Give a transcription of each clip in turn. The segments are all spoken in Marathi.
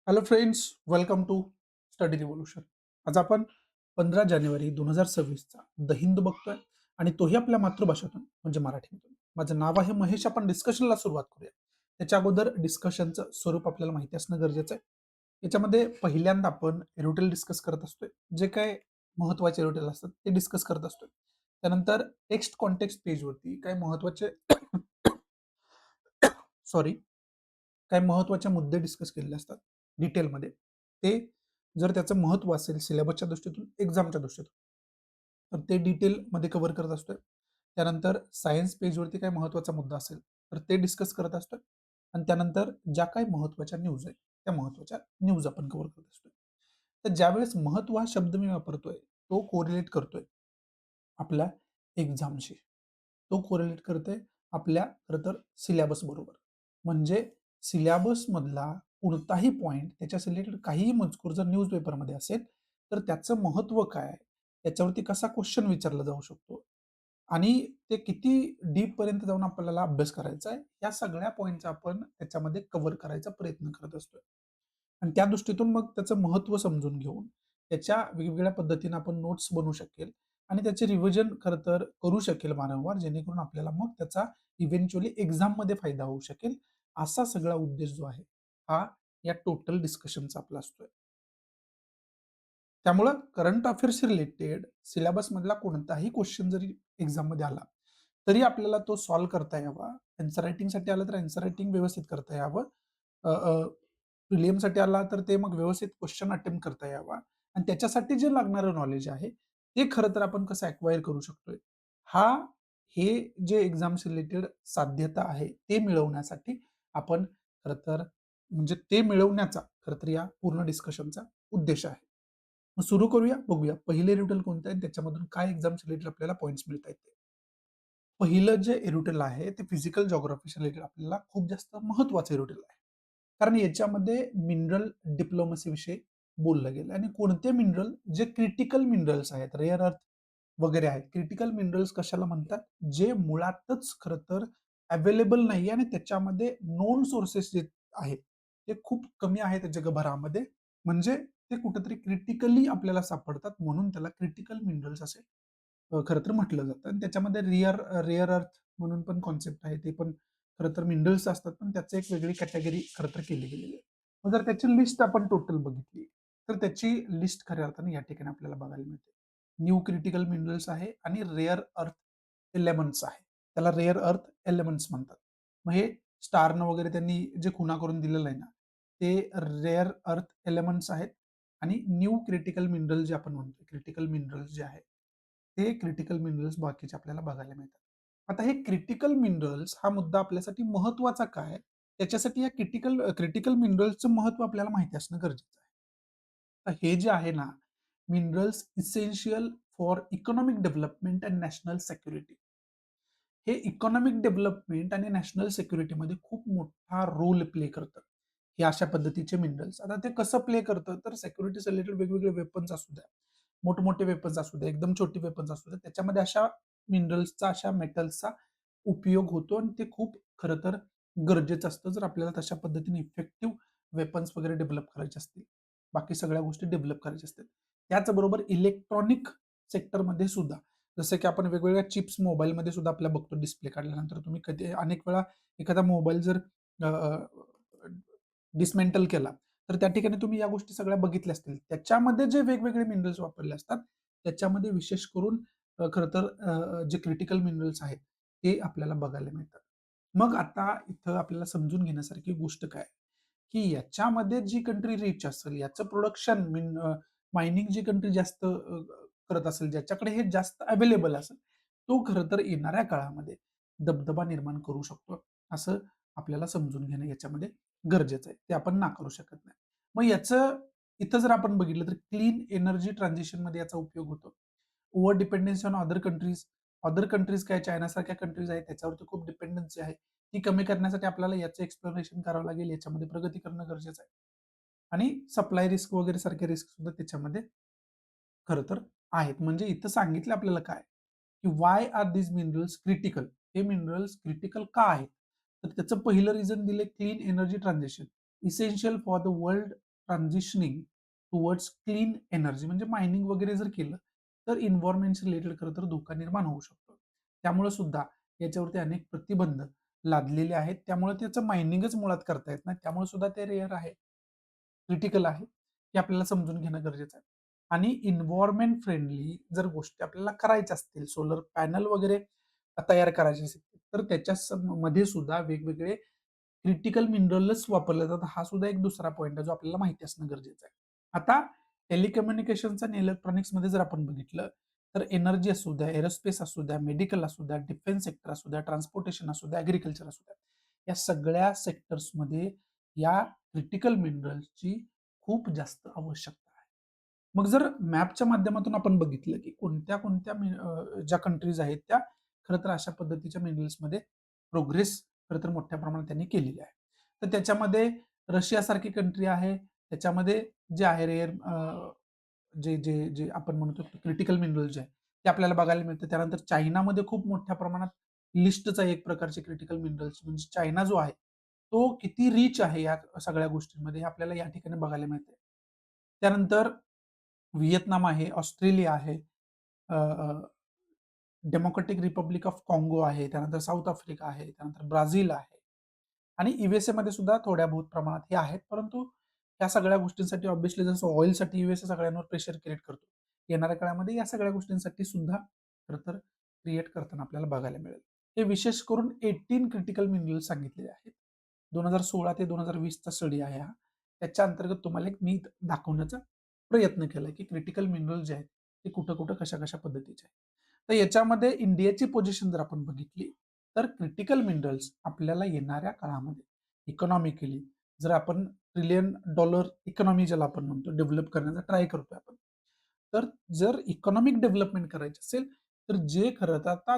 Hello friends, welcome to study revolution. आज आपण 15 जानेवारी 2026चा द हिंद बघतोय आणि तोही आपल्या मातृभाषेतून म्हणजे मराठीतून. माझं नाव आहे महेश. आपण डिस्कशनला सुरुवात करूया. त्याच्या अगोदर डिस्कशनचं स्वरूप आपल्याला माहिती असणं गरजेचं आहे. याच्यामध्ये पहिल्यांदा आपण एरोटेल डिस्कस करत असतोय. जे काय महत्वाचे एरोटेल असतात ते डिस्कस करत असतोय. त्यानंतर टेक्स्ट कॉन्टेक्स्ट पेजवरती काही महत्वाचे सॉरी काही महत्त्वाचे मुद्दे डिस्कस केलेले असतात डिटेलमध्ये. ते जर त्याचं महत्त्व असेल सिलेबसच्या दृष्टीतून, एक्झामच्या दृष्टीतून, तर ते डिटेलमध्ये कव्हर करत असतोय. त्यानंतर सायन्स पेजवरती काही महत्त्वाचा मुद्दा असेल, तर ते डिस्कस करत असतोय आणि त्यानंतर ज्या काही महत्त्वाच्या न्यूज आहेत, त्या महत्त्वाच्या न्यूज आपण कव्हर करत असतोय. तर ज्यावेळेस महत्त्व हा शब्द मी वापरतोय, तो कोरिलेट करतोय आपल्या एक्झामशी. तो कोरिलेट करतोय आपल्या खरं तर सिलॅबस बरोबर. म्हणजे सिलॅबसमधला कोणताही पॉइंट त्याच्या रिलेटेड काहीही मजकूर जर न्यूज पेपरमध्ये असेल, तर त्याचं महत्त्व काय? त्याच्यावरती कसा क्वेश्चन विचारला जाऊ शकतो? आणि ते किती डीपपर्यंत जाऊन आपल्याला अभ्यास करायचा आहे, या सगळ्या पॉइंटचा आपण त्याच्यामध्ये कव्हर करायचा प्रयत्न करत असतोय. आणि त्या दृष्टीतून मग त्याचं महत्त्व समजून घेऊन, त्याच्या वेगवेगळ्या पद्धतीने आपण नोट्स बनवू शकेल आणि त्याचे रिव्हिजन खरं तर करू शकेल वारंवार, जेणेकरून आपल्याला मग त्याचा इव्हेंच्युअली एक्झाममध्ये फायदा होऊ शकेल. असा सगळा उद्देश जो आहे, हा या टोटल डिस्कशनचा आपला असतोय. त्यामुळं करंट अफेअर्सशी रिलेटेड सिलेबसमधला कोणताही क्वेश्चन जरी एक्झाममध्ये आला, तरी आपल्याला तो सॉल्व्ह करता यावा. आन्सर रायटिंगसाठी आलं तर आन्सर रायटिंग व्यवस्थित करता यावं. प्रिलियमसाठी आला तर ते मग व्यवस्थित क्वेश्चन अटेम्प्ट करता यावा आणि त्याच्यासाठी जे लागणारं नॉलेज आहे, ते खरं तर आपण कसं अॅक्वायर करू शकतोय. हा हे जे एक्झाम्स रिलेटेड साध्यता आहे, ते मिळवण्यासाठी आपण खरं तर म्हणजे ते मिळवण्याचा खरं तर या पूर्ण डिस्कशनचा उद्देश आहे. मग सुरू करूया, बघूया. पहिले एरिटल कोणतं आहे त्याच्यामधून काय एक्झाम्स रिलेटेड आपल्याला पॉइंट्स मिळत आहेत ते. पहिलं जे एरिटल आहे ते फिजिकल जिओग्राफीशी रिलेटेड आपल्याला खूप जास्त महत्त्वाचं एरिटल आहे. कारण याच्यामध्ये मिनरल डिप्लोमसी विषयी बोललं गेलं आणि कोणते मिनरल जे क्रिटिकल मिनरल्स आहेत, रेअर अर्थ वगैरे आहेत. क्रिटिकल मिनरल्स कशाला म्हणतात? जे मुळातच खरं तर अवेलेबल नाही आणि त्याच्यामध्ये नोन सोर्सेस जे आहेत, ते खूप कमी आहेत जगभरामध्ये. म्हणजे ते कुठेतरी क्रिटिकली आपल्याला सापडतात म्हणून त्याला क्रिटिकल मिनरल्स असे खरं तर म्हटलं जातं आणि त्याच्यामध्ये रेअर अर्थ म्हणून पण कॉन्सेप्ट आहे. ते पण खरं तर मिनरल्स असतात, पण त्याचं एक वेगळी कॅटेगरी खरं तर केली गेलेली आहे. मग जर त्याची लिस्ट आपण टोटल बघितली, तर त्याची लिस्ट खऱ्या अर्थाने या ठिकाणी आपल्याला बघायला मिळते. न्यू क्रिटिकल मिनरल्स आहे आणि रेअर अर्थ एलिमेंट्स आहे. त्याला रेअर अर्थ एलिमेंट्स म्हणतात. मग हे स्टारनं वगैरे त्यांनी जे खुणा करून दिलेलं आहे ना, ते रेअर अर्थ एलिमेंट्स आहेत आणि न्यू क्रिटिकल मिनरल जे आपण म्हणतो, क्रिटिकल मिनरल्स जे आहेत, ते क्रिटिकल मिनरल्स बाकीचे आपल्याला बघायला मिळतात. आता हे क्रिटिकल मिनरल्स हा मुद्दा आपल्यासाठी महत्त्वाचा काय? त्याच्यासाठी या क्रिटिकल मिनरल्सचं महत्त्व आपल्याला माहिती असणं गरजेचं आहे. तर हे जे आहे ना, minerals essential for economic development and national security. हे इकॉनॉमिक डेव्हलपमेंट आणि नॅशनल सिक्युरिटीमध्ये खूप मोठा रोल प्ले करतं. हे अशा पद्धतीचे मिनरल्स. आता ते कसं प्ले करतं, तर सिक्युरिटीज रिलेटेड वेगवेगळे वेपन्स असू द्या, मोठमोठे वेपन्स असू द्या, एकदम छोटे वेपन्स असू द्या, त्याच्यामध्ये अशा मिनरल्सचा, अशा मेटल्सचा उपयोग होतो आणि ते खूप खरं तर गरजेचं असतं, जर आपल्याला तशा पद्धतीने इफेक्टिव्ह वेपन्स वगैरे डेव्हलप करायचे असतील. बाकी सगळ्या गोष्टी डेव्हलप करायच्या असतील. त्याचबरोबर इलेक्ट्रॉनिक सेक्टरमध्ये सुद्धा जसं की आपण वेगवेगळ्या चिप्स मोबाईलमध्ये सुद्धा आपल्याला बघतो डिस्प्ले काढल्यानंतर तुम्ही कधी अनेक वेळा एखादा मोबाईल जर डिसमेंटल केला, तर त्या ठिकाणी तुम्ही या गोष्टी सगळ्या बघितल्या असतील. त्याच्यामध्ये जे वेगवेगळे मिनरल्स वापरले असतात, त्याच्यामध्ये विशेष करून खरं तर जे क्रिटिकल मिनरल्स आहेत, ते आपल्याला बघायला मिळतात. मग आता इथं आपल्याला समजून घेण्यासारखी गोष्ट काय, की याच्यामध्ये जी कंट्री रिच असेल, याचं प्रोडक्शन मायनिंग जी कंट्री जास्त करत असेल, ज्याच्याकडे हे जास्त अवेलेबल असेल, तो खरं तर येणाऱ्या काळामध्ये दबदबा निर्माण करू शकतो. असं आपल्याला समजून घेणं याच्यामध्ये गरजेचं आहे. ते आपण नाकारू शकत नाही. मग याचं इथं जर आपण बघितलं तर क्लीन एनर्जी ट्रान्झिशनमध्ये याचा उपयोग होतो. Over dependency on other countries. Other countries काय चायनासारख्या कंट्रीज आहेत त्याच्यावरती खूप डिपेंडन्सी आहे. ती कमी करण्यासाठी आपल्याला याचं एक्सप्लोरेशन करावं लागेल. याच्यामध्ये प्रगती करणं गरजेचं आहे. आणि सप्लाय रिस्क वगैरे सारखे रिस्क सुद्धा त्याच्यामध्ये खरं तर आहेत. म्हणजे इथं सांगितलं आपल्याला काय, की व्हाय आर धीस मिनरल्स क्रिटिकल? हे मिनरल्स क्रिटिकल का आहेत? तर त्याचं पहिलं रिझन दिलंय clean energy transition. Essential for the world ट्रान्झिशनिंग towards clean energy म्हणजे मायनिंग वगैरे जर केलं, तर एन्व्हायर्नमेंटशी रिलेटेड खरं तर धोका निर्माण होऊ शकतो. त्यामुळे सुद्धा याच्यावरती अनेक प्रतिबंध लादलेले आहेत. त्यामुळे त्याचं मायनिंगच मुळात करता येत नाही. त्यामुळे सुद्धा ते रेअर आहे, क्रिटिकल आहे, हे आपल्याला समजून घेणं गरजेचं आहे. आणि एन्व्हायर्नमेंट फ्रेंडली जर गोष्टी आपल्याला करायच्या असतील, सोलर पॅनल वगैरे तयार करायचे असेल, तर मध्ये सुद्धा वेगवेगळे क्रिटिकल मिनरल्स वापरले जातात. हा सुद्धा एक दुसरा पॉइंट आहे, जो आपल्याला माहिती असणं गरजेचं आहे. आता टेलिकम्युनिकेशन्स आणि इलेक्ट्रॉनिक्समध्ये जर आपण बघितलं, तर एनर्जी असू द्या, एरोस्पेस असू द्या, मेडिकल असू द्या, डिफेन्स सेक्टर असू द्या, ट्रान्सपोर्टेशन असू द्या, ॲग्रीकल्चर असू द्या, या सगळ्या सेक्टर्समध्ये या क्रिटिकल मिनरल्सची खूप जास्त आवश्यकता आहे. मग जर मॅपच्या माध्यमातून आपण बघितलं, की कोणत्या-कोणत्या ज्या कंट्रीज आहेत, त्या खरं तर अशा पद्धतीच्या मिनरल्समध्ये प्रोग्रेस खरं तर मोठ्या प्रमाणात त्यांनी केलेली आहे. तर त्याच्यामध्ये रशियासारखी कंट्री आहे. त्याच्यामध्ये जे आहे रेअर जे जे जे आपण म्हणतो क्रिटिकल मिनरल जे आहे, ते आपल्याला बघायला मिळतं. त्यानंतर चायनामध्ये खूप मोठ्या प्रमाणात लिस्टच आहे एक प्रकारचे क्रिटिकल मिनरल्स. म्हणजे चायना जो आहे, तो किती रिच आहे या सगळ्या गोष्टींमध्ये हे आपल्याला या ठिकाणी बघायला मिळतंय. त्यानंतर व्हिएतनाम आहे, ऑस्ट्रेलिया आहे, डेमोक्रॅटिक रिपब्लिक ऑफ काँगो आहे, त्यानंतर साऊथ आफ्रिका आहे, त्यानंतर ब्राझील आहे आणि यूएसए सुद्धा थोड्या बहुत प्रमाणात हे आहेत. परंतु या सगळ्या गोष्टींसाठी ऑब्व्हियसली जसं ऑइलसाठी यूएसए सगळ्यांवर प्रेशर क्रिएट करतो. येणाऱ्या काळामध्ये या सगळ्या गोष्टींसाठी सुद्धा खरं तर क्रिएट करताना आपल्याला बघायला मिळेल. हे विशेष करून 18 क्रिटिकल मिनरल्स सांगितलेले आहेत. 2016 ते 2020चा स्टडी आहे हा. त्याच्या अंतर्गत तुम्हाला एक मी दाखवण्याचा प्रयत्न केलाय, की क्रिटिकल मिनरल जे आहेत, ते कुठं-कुठं, कशा-कशा पद्धतीचे आहेत. तर याच्यामध्ये इंडियाची पोझिशन जर आपण बघितली, तर क्रिटिकल मिनरल्स आपल्याला येणाऱ्या काळामध्ये इकॉनॉमिकली जर आपण ट्रिलियन डॉलर इकॉनॉमी ज्याला आपण म्हणतो डेव्हलप करण्याचा ट्राय करतोय आपण. तर जर इकॉनॉमिक डेव्हलपमेंट करायची असेल, तर जे खरं तर आता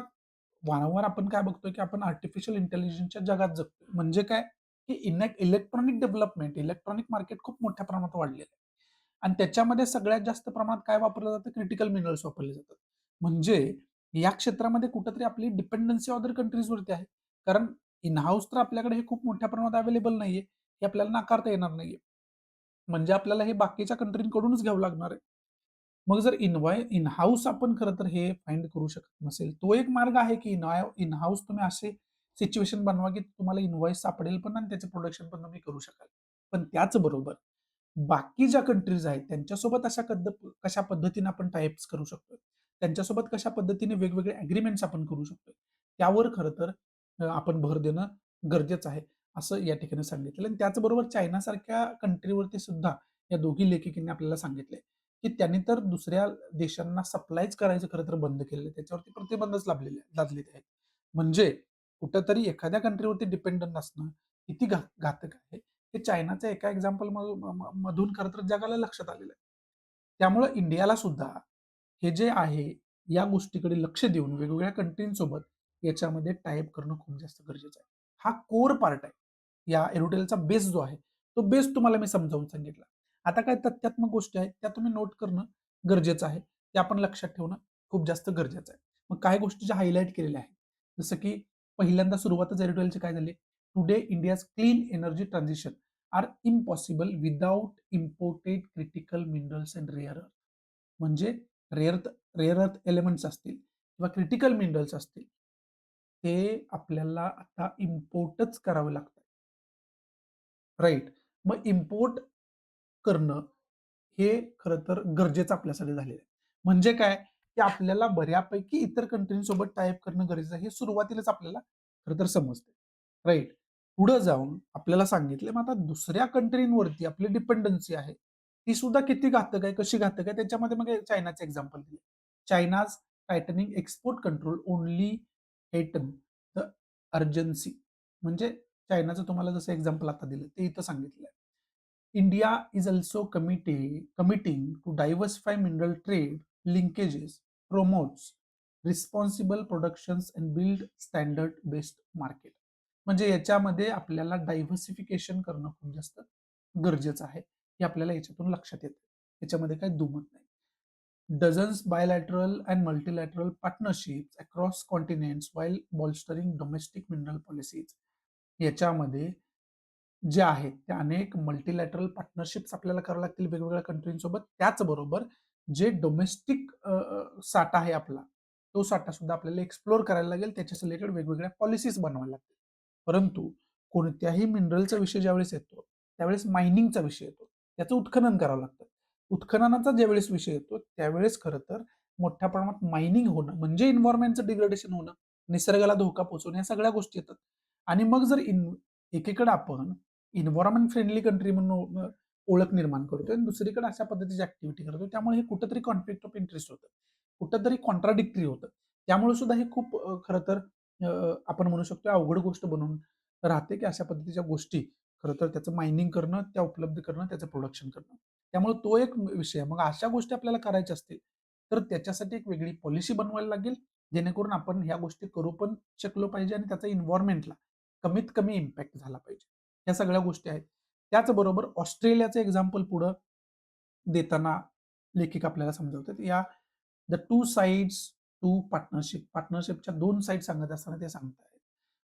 वारंवार आपण काय बघतोय, की आपण आर्टिफिशियल इंटेलिजन्सच्या जगात जगतोय. म्हणजे काय, की इलेक्ट्रॉनिक डेव्हलपमेंट, इलेक्ट्रॉनिक मार्केट खूप मोठ्या प्रमाणात वाढलेलं आहे. आणि त्याच्यामध्ये सगळ्यात जास्त प्रमाणात काय वापरलं जातं? क्रिटिकल मिनरल्स वापरले जातात. म्हणजे या क्षेत्रामध्ये कुठेतरी आपली डिपेंडन्सी अदर कंट्रीजवरती आहे. कारण इन हाऊस तर आपल्याकडे हे खूप मोठ्या प्रमाणात अवेलेबल नाहीये. हे आपल्याला नाकारता येणार नाहीये. म्हणजे आपल्याला हे बाकीच्या कंट्रीकडूनच घ्यावं लागणार आहे. मग जर इन हाऊस आपण खरं तर हे फाइंड करू शकत नसेल, तो एक मार्ग आहे की इन हाऊस तुम्ही असे सिच्युएशन बनवा की तुम्हाला इन्व्हॉइस सापडेल पण आणि त्याचं प्रोडक्शन पण तुम्ही करू शकाल. पण त्याचबरोबर बाकी ज्या कंट्रीज आहेत त्यांच्यासोबत कशा पद्धतीने आपण टाइप्स करू शकतो. त्यांच्यासोबत कशा पद्धतीने वेगवेगळे अग्रीमेंट्स आपण करू शकतो. त्यावर खरं तर आपण भर देणं गरजेचं आहे, असं या ठिकाणी सांगितलं आणि त्याचबरोबर चायनासारख्या कंट्रीवरती सुद्धा या दोघी लेखिकांनी आपल्याला सांगितलंय, की त्यांनी तर दुसऱ्या देशांना सप्लायच करायचं खरं तर बंद केलेलं आहे. त्याच्यावरती प्रतिबंधच लादलेले आहेत. म्हणजे कुठेतरी एखाद्या कंट्रीवरती डिपेंडंट असणं किती घातक आहे, हे चायनाच्या एका एक्झाम्पल मधून खरं तर जगाला लक्षात आलेलं आहे. त्यामुळं इंडियाला सुद्धा हे जे आहे, या गोष्टीकडे लक्ष देऊन वेगवेगळ्या कंट्रींसोबत याच्यामध्ये टाय करणं खूप जास्त गरजेचं आहे. हा कोर पार्ट आहे. या एरोटेलचा बेस जो आहे, तो बेस तुम्हाला मी समजावून सांगितला. आता काय तथ्यात्मक गोष्टी आहेत, त्या तुम्ही नोट करणं गरजेचं आहे. ते आपण लक्षात ठेवणं खूप जास्त गरजेचं आहे. मग काही गोष्टी ज्या हायलाइट केलेल्या आहेत, जसं की पहिल्यांदा सुरुवातच एरोटेलची काय झाली? Today India's clean energy transition are impossible without imported critical minerals and rare earth. म्हणजे रेअर रेअर अर्थ एलिमेंट्स असतील किंवा क्रिटिकल मिनरल्स असतील, ते आपल्याला आता इम्पोर्टच करावे लागतात. राइट. मग इम्पोर्ट करणं हे खरं तर गरजेचं आपल्यासाठी झालेलं आहे. म्हणजे काय, की आपल्याला बऱ्यापैकी इतर कंट्रींसोबत टाय करणं गरजेचं आहे. हे सुरुवातीलाच आपल्याला खरं तर समजतं. राइट. पुढे जाऊन आपल्याला सांगितलं, मग आता दुसऱ्या कंट्रींवरती आपली डिपेंडन्सी आहे. ती सुद्धा किती घातक आहे, कशी घातक आहे, त्याच्यामध्ये मग चायनाचं एक्झाम्पल दिलं. China's tightening export control only heightened the urgency. म्हणजे चायनाचं तुम्हाला जसं एक्झाम्पल आता दिलं, ते इथं सांगितलंय. India is also committing to diversify mineral trade linkages, promotes responsible productions and build standard based market. म्हणजे याच्यामध्ये आपल्याला डायव्हर्सिफिकेशन करणं खूप जास्त गरजेचं आहे. हे आपल्याला याच्यातून लक्षात येतं. याच्यामध्ये काही दुमत नाही. Dozens bilateral and multilateral partnerships across continents while bolstering domestic mineral policies. याच्यामध्ये जे आहेत ते अनेक मल्टीलॅटरल पार्टनरशिप्स आपल्याला कराव्या लागतील वेगवेगळ्या कंट्रींसोबत. त्याचबरोबर जे डोमेस्टिक साठा आहे आपला, तो साठा सुद्धा आपल्याला एक्सप्लोर करायला लागेल. त्याच्या रिलेटेड वेगवेगळ्या पॉलिसीज बनवाव्या लागतील. परंतु कोणत्याही मिनरलचा विषय ज्यावेळेस येतो, त्यावेळेस मायनिंगचा विषय येतो. त्याचं उत्खनन करावं लागतं. उत्खननाचा ज्यावेळेस विषय येतो, त्यावेळेस खरं तर मोठ्या प्रमाणात मायनिंग होणं म्हणजे एन्व्हायर्नमेंटचं डिग्रेडेशन होणं, निसर्गाला धोका पोहोचवणं, या सगळ्या गोष्टी येतात. आणि मग जर एकीकडे आपण एन्व्हायरमेंट फ्रेंडली कंट्री म्हणून ओळख निर्माण करतोय आणि दुसरीकडे अशा पद्धतीची ऍक्टिव्हिटी करतोय, त्यामुळे हे कुठेतरी कॉन्फ्लिक्ट ऑफ इंटरेस्ट होतं, कुठेतरी कॉन्ट्राडिक्टरी होतं. त्यामुळे सुद्धा हे खूप खरं तर आपण म्हणू शकतो अवघड गोष्ट बनवून राहते, की अशा पद्धतीच्या गोष्टी खरं तर त्याचं मायनिंग करणं, त्या उपलब्ध करणं, त्याचं प्रोडक्शन करणं. त्यामुळे तो एक विषय आहे. मग अशा गोष्टी आपल्याला करायच्या असतील, तर त्याच्यासाठी एक वेगळी पॉलिसी बनवायला लागेल, जेणेकरून आपण ह्या गोष्टी करू पण शकलो पाहिजे आणि त्याचा एन्व्हायरमेंटला कमीत कमी इम्पॅक्ट झाला पाहिजे. ह्या सगळ्या गोष्टी आहेत. त्याचबरोबर ऑस्ट्रेलियाचं एक्झाम्पल पुढं देताना लेखिका आपल्याला समजावतात. या the two sides to partnership, पार्टनरशिपच्या दोन साइड सांगत असताना ते सांगतात.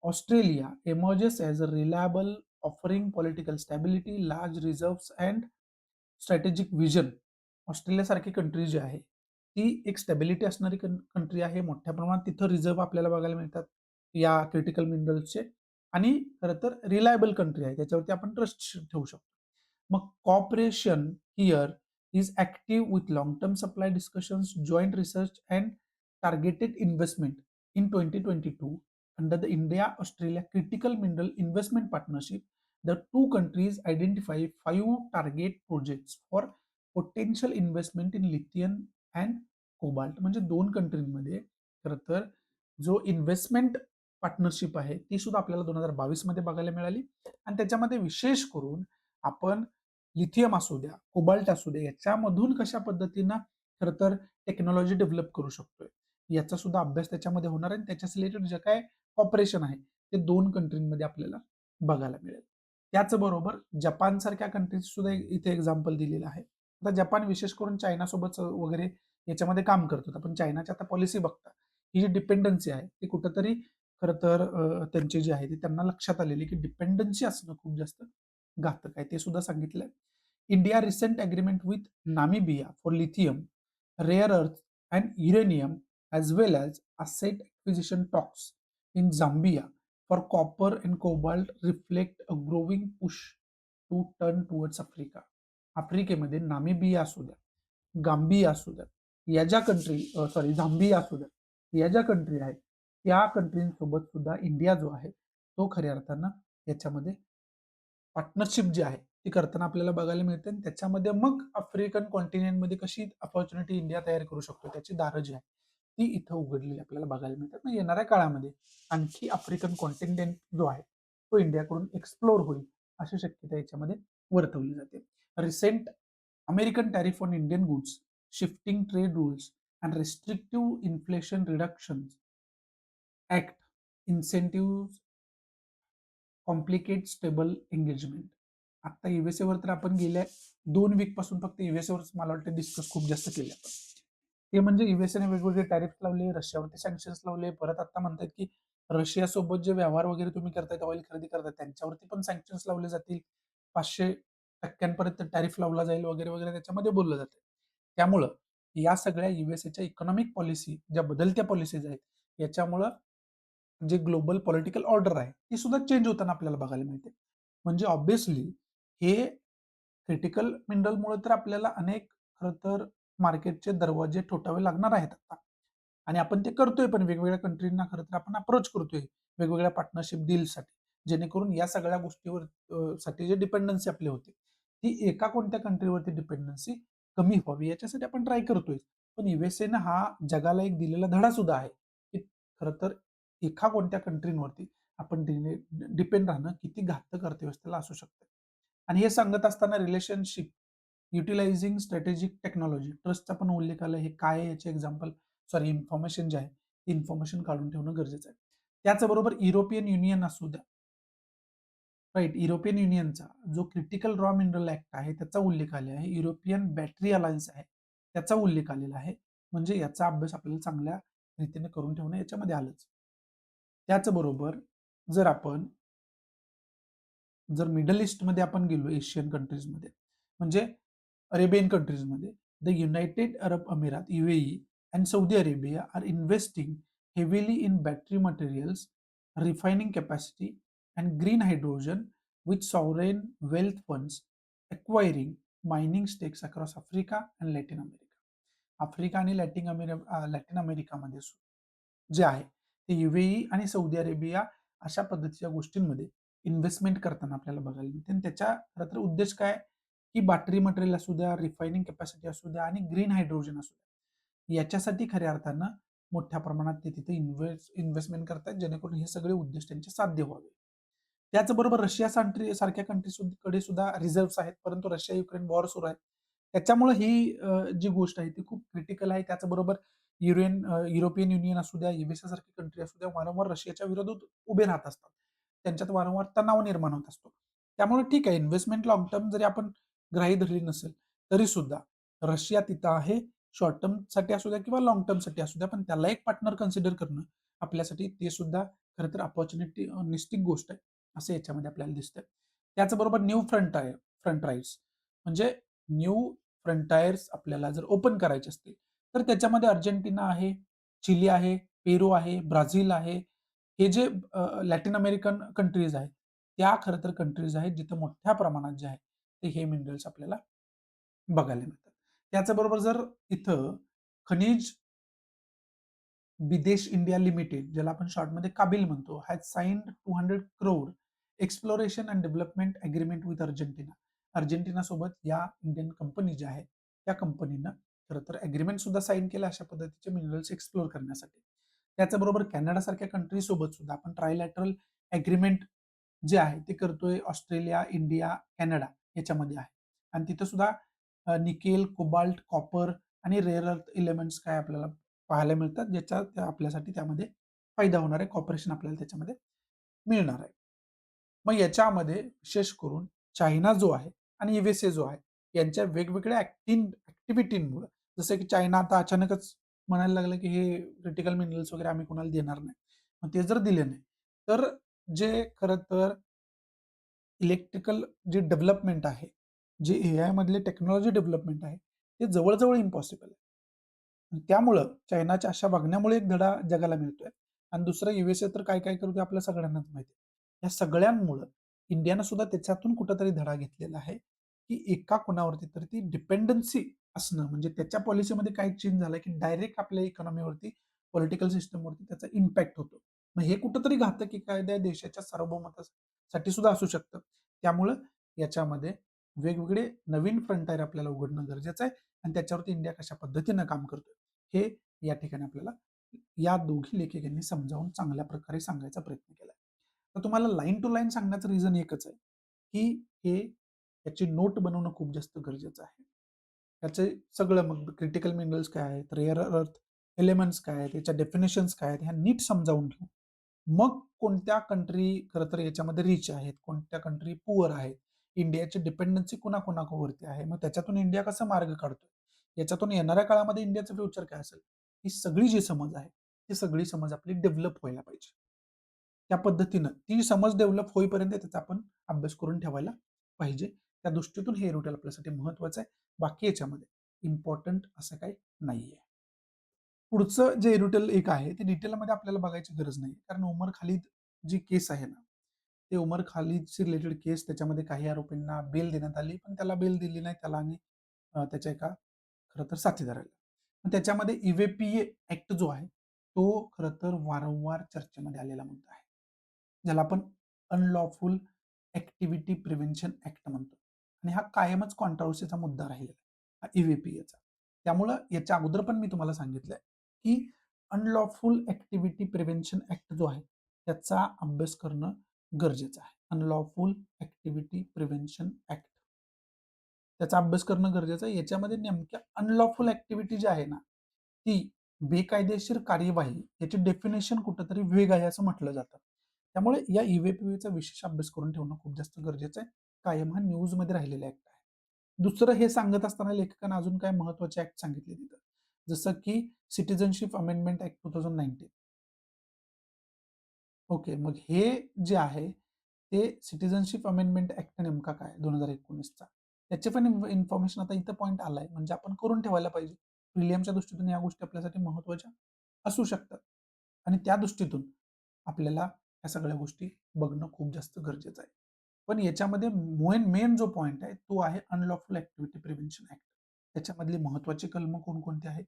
Australia emerges as a reliable offering political stability, large reserves and strategic vision. ऑस्ट्रेलियासारखी कंट्री जी आहे ती एक स्टॅबिलिटी असणारी कंट्री आहे. मोठ्या प्रमाणात तिथं रिझर्व्ह आपल्याला बघायला मिळतात या क्रिटिकल मिनरल्सचे. आणि खरं तर रिलायबल कंट्री आहे, त्याच्यावरती आपण ट्रस्ट ठेवू शकतो. मग cooperation here is active with long term supply discussions, joint research and targeted investment in 2022 under the India-Australia Critical Mineral Investment Partnership. The two countries identify 5 target projects for potential investment in lithium and cobalt. म्हणजे दोन कंट्रीमध्ये खरं तर जो इन्व्हेस्टमेंट पार्टनरशिप आहे ती सुद्धा आपल्याला 2022 मध्ये बघायला मिळाली. आणि त्याच्यामध्ये विशेष करून आपण लिथियम असू द्या, कोबाल्ट असू द्या, याच्यामधून कशा पद्धतीनं खरं तर टेक्नॉलॉजी डेव्हलप करू शकतोय, याचा सुद्धा अभ्यास त्याच्यामध्ये होणार आहे. त्याच्या रिलेटेड जे काय ऑपरेशन आहे ते दोन कंट्रीमध्ये आपल्याला बघायला मिळेल. त्याचबरोबर जपान सारख्या कंट्रीज सुद्धा इथे एक्झाम्पल दिलेलं आहे. आता जपान विशेष करून चायनासोबत वगैरे याच्यामध्ये काम करतो. आपण चायनाची आता पॉलिसी बघता, ही जी डिपेंडन्सी आहे ती कुठंतरी खरं तर त्यांची जी आहे ती त्यांना लक्षात आलेली की डिपेंडन्सी असणं खूप जास्त घातक आहे, ते सुद्धा सांगितलंय. India recent agreement with Namibia for lithium, rare अर्थ and uranium as well as asset acquisition talks in Zambia for copper and cobalt reflect a growing push to turn towards Africa. आफ्रिकेमध्ये नामिबिया असू द्या, गांबिया असू द्या, या ज्या कंट्री झांबिया असू द्या, या ज्या कंट्री आहेत त्या कंट्रींसोबत सुद्धा इंडिया जो आहे तो खऱ्या अर्थानं याच्यामध्ये पार्टनरशिप जी आहे ती करताना आपल्याला बघायला मिळते. आणि त्याच्यामध्ये मग आफ्रिकन कॉन्टिनेंटमध्ये कशी अपॉर्च्युनिटी इंडिया तयार करू शकतो त्याची दारं जी आहे ती इथं उघडलेली आपल्याला बघायला मिळतात. मग येणाऱ्या काळामध्ये आणखी आफ्रिकन कॉन्टिनेंट जो आहे तो इंडियाकडून एक्सप्लोर होईल अशी शक्यता याच्यामध्ये वर्तवली जाते. Recent American tariff on Indian goods, shifting trade rules and restrictive inflation reduction act incentive complicate stable engagement. आता युएसए वर तर आपण गेल्या 2 वीक पासून फक्त युएसए वर मला वाटतं डिस्कस खूप जास्त केले आपण. ते म्हणजे युएसएने वेगवेगळे टॅरिफ लावले, रशियावरती सँक्शन्स लावले. परत आता म्हणतात की रशियासोबत जे व्यवहार वगैरे तुम्ही करताय, ऑइल खरेदी करताय, त्यांच्यावरती पण सँक्शन्स लावले जातील. 500% टॅरिफ लावला जाईल वगैरे वगैरे त्याच्यामध्ये बोललं जातं. त्यामुळं या सगळ्या युएसएच्या इकॉनॉमिक पॉलिसी ज्या बदलत्या पॉलिसीज आहेत याच्यामुळं जे ग्लोबल पॉलिटिकल ऑर्डर आहे ती सुद्धा चेंज होताना आपल्याला बघायला मिळते. म्हणजे ऑब्व्हियसली हे क्रिटिकल मिनरलमुळे तर आपल्याला अनेक खरं तर मार्केटचे दरवाजे ठोठावे लागणार आहेत आता. आणि आपण ते करतोय पण वेगवेगळ्या कंट्रींना खरं तर आपण अप्रोच करतोय वेगवेगळ्या पार्टनरशिप डीलसाठी, जेणेकरून या सगळ्या गोष्टीवर साठी जे डिपेंडन्सी आपली होती ती एका कोणत्या कंट्रीवरती डिपेंडन्सी कमी व्हावी याच्यासाठी आपण ट्राय करतोय. पण युएसएनं हा जगाला एक दिलेला धडा सुद्धा आहे की खरं तर एका कोणत्या कंट्रीवरती आपण डिपेंड राहणं किती घातक अर्थव्यवस्थेला असू शकतं. आणि हे सांगत असताना रिलेशनशिप युटिलायझिंग स्ट्रॅटेजिक टेक्नॉलॉजी ट्रस्टचा पण उल्लेख आला. हे काय आहे याचे एक्झाम्पल इन्फॉर्मेशन जे आहे इन्फॉर्मेशन काढून ठेवणं गरजेचं आहे. त्याचबरोबर युरोपियन युनियन असू द्या, राईट, युरोपियन युनियनचा जो क्रिटिकल रॉ मिनरल ऍक्ट आहे त्याचा उल्लेख आलेला आहे. युरोपियन बॅटरी अलायन्स आहे त्याचा उल्लेख आलेला आहे. म्हणजे याचा अभ्यास आपल्याला चांगल्या रीतीने करून ठेवणं याच्यामध्ये आलंच. त्याचबरोबर जर आपण जर मिडल ईस्टमध्ये आपण गेलो एशियन कंट्रीजमध्ये, म्हणजे अरेबियन कंट्रीजमध्ये, the United Arab Emirates UAE and Saudi Arabia are investing heavily in battery materials, refining capacity and green hydrogen with sovereign wealth funds acquiring mining stakes across Africa and Latin America. Africa आणि लॅटिन अमेरिकामध्ये जे आहे ते UAE आणि सौदी अरेबिया अशा पद्धतीच्या गोष्टींमध्ये इन्व्हेस्टमेंट करताना आपल्याला बघायला मिळते. आणि त्याच्या खरं तर उद्देश काय, की बॅटरी मटेरियल असू द्या, रिफायनिंग कॅपॅसिटी असू द्या आणि ग्रीन हायड्रोजन असू द्या, याच्यासाठी खऱ्या अर्थानं मोठ्या प्रमाणात ते तिथे इन्व्हेस्टमेंट करतात, जेणेकरून हे सगळे उद्देश त्यांचे साध्य व्हावे. त्याचबरोबर रशिया सारख्या कंट्रीकडे सुद्धा रिझर्व्ह आहेत, परंतु रशिया युक्रेन वॉर सुरू आहे. त्याच्यामुळे ही जी गोष्ट आहे ती खूप क्रिटिकल आहे. त्याचबरोबर युरोपियन युनियन असू द्या, USA सारखी कंट्री असू द्या, वारंवार रशियाच्या विरोधात उभे राहत असतात. त्यांच्यात वारंवार तणाव निर्माण होत असतो. त्यामुळे ठीक आहे, इन्व्हेस्टमेंट लाँग टर्म जरी आपण ग्राही धरली नसेल, तरी सुद्धा रशिया तिथं आहे. शॉर्ट टर्मसाठी असू द्या किंवा लाँग टर्मसाठी असू द्या, पण त्याला एक पार्टनर कन्सिडर करणं आपल्यासाठी ते सुद्धा खरं तर निश्चित गोष्ट आहे, असं याच्यामध्ये आपल्याला दिसतंय. त्याचबरोबर न्यू फ्रंटायर्स म्हणजे न्यू फ्रंटायर्स आपल्याला जर ओपन करायचे असतील, तर त्याच्यामध्ये अर्जेंटिना आहे, चिली आहे, पेरू आहे, ब्राझील आहे. हे जे लॅटिन अमेरिकन कंट्रीज आहेत, त्या खरं तर कंट्रीज आहेत जिथं मोठ्या प्रमाणात जे आहे, ते हे मिनरल्स आपल्याला बघायला मिळतात. त्याचबरोबर जर इथं खनिज बिदेश इंडिया लिमिटेड, ज्याला आपण शॉर्टमध्ये काबिल म्हणतो, has signed 200 crore exploration and development agreement with Argentina. Argentina सोबत या इंडियन कंपनी ज्या आहेत, त्या कंपनीनं खरं तर अग्रीमेंट सुद्धा साईन केलं अशा पद्धतीचे मिनरल्स एक्सप्लोर करण्यासाठी. त्याचबरोबर कॅनडासारख्या कंट्री सोबत सुद्धा आपण ट्रायलॅटरल अग्रीमेंट जे आहे ते करतोय. ऑस्ट्रेलिया, इंडिया, कॅनडा याच्यामध्ये आहे. आणि तिथं सुद्धा निकेल, कोबाल्ट, कॉपर आणि रेअर अर्थ एलिमेंट्स काय आपल्याला पाहायला मिळतात, ज्याच्या आपल्यासाठी त्यामध्ये फायदा होणार आहे. कॉपरेशन आपल्याला त्याच्यामध्ये मिळणार आहे. मग याच्यामध्ये विशेष करून चायना जो आहे आणि USA जो आहे, यांच्या वेगवेगळ्या ऍक्टिव्हिटींमुळे, जसं की चायना आता अचानकच म्हणायला लागलं की हे क्रिटिकल मिनरल्स वगैरे आम्ही कोणाला देणार नाही. मग ते जर दिले नाही, तर जे खरं तर इलेक्ट्रिकल जे डेव्हलपमेंट आहे, जे AI मधले टेक्नॉलॉजी डेव्हलपमेंट आहे, ते जवळ इम्पॉसिबल आहे. त्यामुळं चायनाच्या अशा वागण्यामुळे एक धडा जगाला मिळतोय. आणि दुसरं USA तर काय करतो आपल्या सगळ्यांनाच माहिती आहे. या सगळ्यांमुळं इंडियानं सुद्धा त्याच्यातून कुठेतरी धडा घेतलेला आहे, की एका कोणावरती तर ती डिपेंडन्सी असणं, म्हणजे त्याच्या पॉलिसीमध्ये काय चेंज झालं, की डायरेक्ट आपल्या इकॉनॉमीवरती, पॉलिटिकल सिस्टमवरती त्याचा इम्पॅक्ट होतो. मग हे कुठेतरी घातक कायदा देशाच्या सार्वभौमत्वासाठी सुद्धा असू शकतं. त्यामुळं याच्यामध्ये वेगवेगळे नवीन फ्रंटायर आपल्याला उघडणं गरजेचं आहे. आणि त्याच्यावरती इंडिया कशा पद्धतीनं काम करतोय, हे या ठिकाणी आपल्याला या दोघी लेखकांनी समजावून चांगल्या प्रकारे सांगायचा प्रयत्न केला. तर तुम्हाला लाईन टू लाईन सांगण्याचं रिझन एकच आहे, की हे याची नोट बनवणं खूप जास्त गरजेचं आहे. त्याचे सगळं मग क्रिटिकल मिनरल्स काय आहेत, रेअर अर्थ एलिमेंट्स काय आहेत, याच्या डेफिनेशन्स काय आहेत, ह्या नीट समजावून घेऊ. मग कोणत्या कंट्री खरं तर याच्यामध्ये रिच आहेत, कोणत्या कंट्री पुअर आहेत, इंडियाची डिपेंडन्सी कोणाकोणावरती आहे, मग त्याच्यातून इंडिया कसा मार्ग काढतोय, याच्यातून येणाऱ्या काळामध्ये इंडियाचं फ्युचर काय असेल, ही सगळी जी समज आहे, ती सगळी समज आपली डेव्हलप व्हायला पाहिजे. त्या पद्धतीनं ती समज डेव्हलप होईपर्यंत त्याचा आपण अभ्यास करून ठेवायला पाहिजे. त्या दृष्टीतून हे रुटीन आपल्यासाठी महत्वाचं आहे. बाकी याच्यामध्ये इम्पॉर्टंट असं काही नाहीये. पुढचं जे एरुटेल एक आहे, ते डिटेलमध्ये आपल्याला बघायची गरज नाही. कारण उमर खालिद जी केस आहे ना, ते उमर खालिदशी रिलेटेड केस, त्याच्यामध्ये काही आरोपींना बेल देण्यात आली, पण त्याला बेल दिली नाही, त्याला आणि त्याच्या एका खरं तर साथीदाराला. पण त्याच्यामध्ये EVPA ॲक्ट जो आहे, तो खरं तर वारंवार चर्चेमध्ये आलेला मुद्दा आहे. ज्याला आपण अनलॉफुल ॲक्टिव्हिटी प्रिव्हेन्शन ॲक्ट म्हणतो. आणि हा कायमच कॉन्ट्रोव्हर्सीचा मुद्दा राहिलेला आहे, EVPAचा. त्यामुळं याच्या अगोदर पण मी तुम्हाला सांगितलंय, की अनलॉफुल ॲक्टिव्हिटी प्रिव्हेन्शन ॲक्ट जो आहे, त्याचा अभ्यास करणं गरजेचं आहे. Unlawful activity prevention act. त्याचा अभ्यास करणं गरजेचं आहे. याच्यामध्ये नेमक्या अनलॉफुल ॲक्टिव्हिटी जी आहे ना, ती बेकायदेशीर कार्यवाही याची डेफिनेशन कुठेतरी वेग आहे असं म्हटलं जातं. त्यामुळे या EVPAचा विशेष अभ्यास करून ठेवणं खूप जास्त गरजेचं आहे. कायम हा न्यूजमध्ये राहिलेला ॲक्ट आहे. दुसरं हे सांगत असताना लेखकानं अजून काय महत्त्वाचे ॲक्ट सांगितले तिथं. जसं की सिटिझनशिप अमेंडमेंट ॲक्ट 2019. ओके. मग हे जे आहे, ते सिटिझनशिप अमेंडमेंट ऍक्ट नेमका काय 2019चा, त्याचे पण इन्फॉर्मेशन आता इथं पॉईंट आलाय, म्हणजे आपण करून ठेवायला पाहिजे. प्रिलियमच्या दृष्टीतून या गोष्टी आपल्यासाठी महत्वाच्या असू शकतात आणि त्या दृष्टीतून आपल्याला ह्या सगळ्या गोष्टी बघणं खूप जास्त गरजेचं आहे. पण याच्यामध्ये मेन जो पॉईंट आहे तो आहे अनलॉफुल ऍक्टिव्हिटी प्रिव्हेन्शन ऍक्ट. त्याच्यामधली महत्वाची कलमं कोणकोणती आहेत,